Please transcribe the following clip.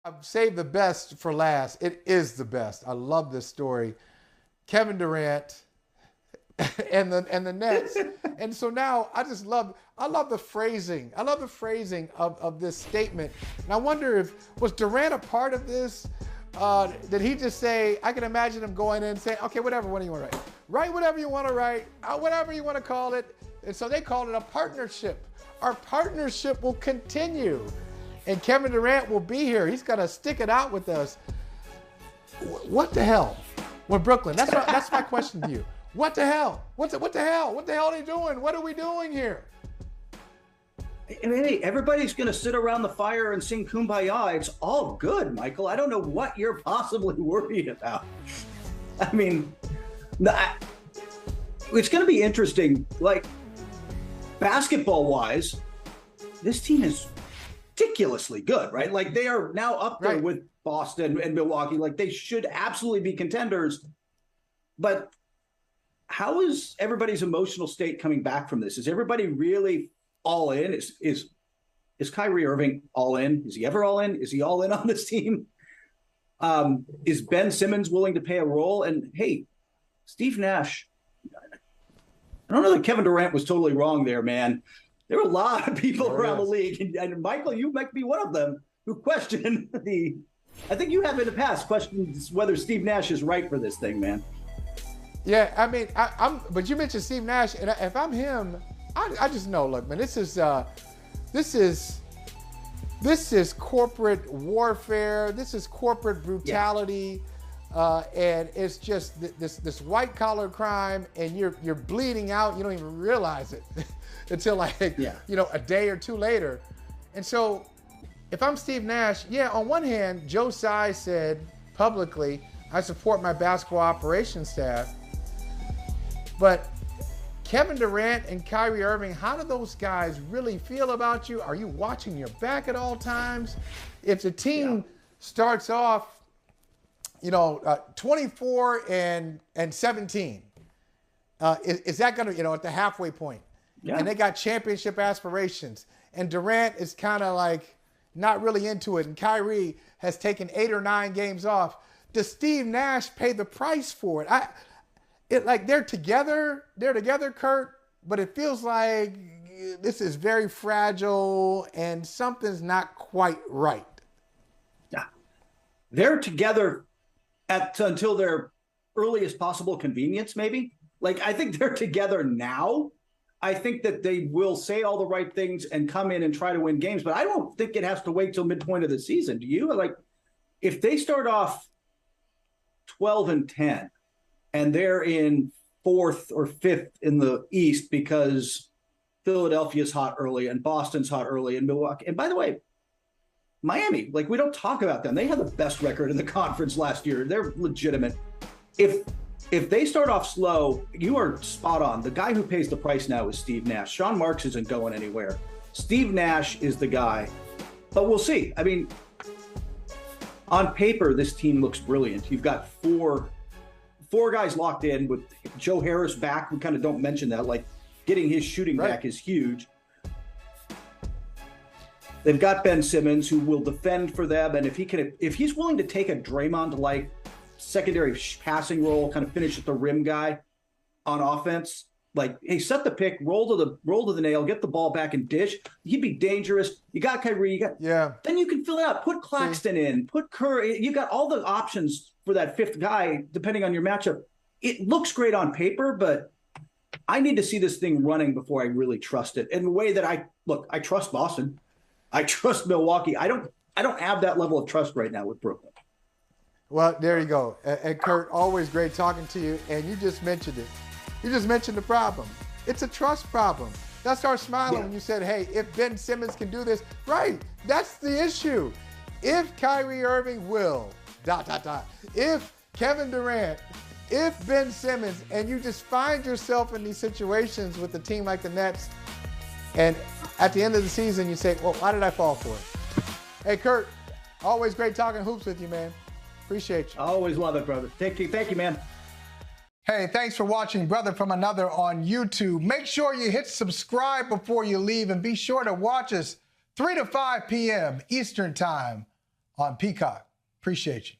I've saved the best for last. It is the best. I love this story. Kevin Durant and the Nets. And so now I love the phrasing. I love the phrasing of this statement. And I wonder if was Durant a part of this? Did he just say, I can imagine him going in and saying, okay, whatever, what do you want to write? Write whatever you want to write, whatever you want to call it. And so they called it a partnership. Our partnership will continue. And Kevin Durant will be here. He's going to stick it out with us. What the hell? With Brooklyn, that's my question to you. What the hell? What the hell? What the hell are they doing? What are we doing here? I mean, hey, everybody's going to sit around the fire and sing Kumbaya. It's all good, Michael. I don't know what you're possibly worried about. I mean, it's going to be interesting. Like, basketball-wise, this team is ridiculously good, right? Like, they are now up there with Boston and Milwaukee. Like, they should absolutely be contenders. But how is everybody's emotional state coming back from this? Is everybody really all in? Is Kyrie Irving all in? Is he ever all in? Is he all in on this team? Is Ben Simmons willing to pay a role? And hey, Steve Nash, I don't know that Kevin Durant was totally wrong there, man. There are a lot of people around the league, and Michael, you might be one of them, who question I think you have in the past questioned whether Steve Nash is right for this thing, man. Yeah, I mean, but you mentioned Steve Nash, and if I'm him, I just know, look, man, this is corporate warfare. This is corporate brutality, and it's just this white collar crime, and you're bleeding out. You don't even realize it until like a day or two later. And so, if I'm Steve Nash, on one hand, Joe Tsai said publicly, I support my basketball operations staff, but Kevin Durant and Kyrie Irving, how do those guys really feel about you? Are you watching your back at all times? If the team starts off, 24 and 17, is that going to, at the halfway point? Yeah. And they got championship aspirations. And Durant is kind of like not really into it. And Kyrie has taken 8 or 9 games off. Does Steve Nash pay the price for it? They're together, Kurt, but it feels like this is very fragile and something's not quite right. Yeah. They're together until their earliest possible convenience, maybe. Like, I think they're together now. I think that they will say all the right things and come in and try to win games, but I don't think it has to wait till midpoint of the season. Do you? Like, if they start off 12-10, and they're in 4th or 5th in the East because Philadelphia's hot early and Boston's hot early and Milwaukee. And by the way, Miami, like, we don't talk about them. They had the best record in the conference last year. They're legitimate. If they start off slow, you are spot on. The guy who pays the price now is Steve Nash. Sean Marks isn't going anywhere. Steve Nash is the guy. But we'll see. I mean, on paper, this team looks brilliant. You've got four guys locked in with Joe Harris back. We kind of don't mention that. Like, getting his shooting back is huge. They've got Ben Simmons, who will defend for them. And if he's willing to take a Draymond-like secondary passing role, kind of finish at the rim guy on offense, like, hey, set the pick, roll to the nail, get the ball back and dish. He'd be dangerous. You got Kyrie. Then you can fill it out. Put Claxton in. Put Curry. You got all the options for that 5th guy, depending on your matchup. It looks great on paper, but I need to see this thing running before I really trust it. In the way that I trust Boston. I trust Milwaukee. I don't have that level of trust right now with Brooklyn. Well, there you go. And Kurt, always great talking to you. And you just mentioned it. You just mentioned the problem. It's a trust problem. That's our smiling when you said, hey, if Ben Simmons can do this, right, that's the issue. If Kyrie Irving will, ... If Kevin Durant, if Ben Simmons, and you just find yourself in these situations with a team like the Nets, and at the end of the season you say, well, why did I fall for it? Hey, Kurt, always great talking hoops with you, man. Appreciate you. I always love it, brother. Thank you, man. Hey, thanks for watching Brother from Another on YouTube. Make sure you hit subscribe before you leave, and be sure to watch us 3 to 5 p.m. Eastern Time on Peacock. Appreciate you.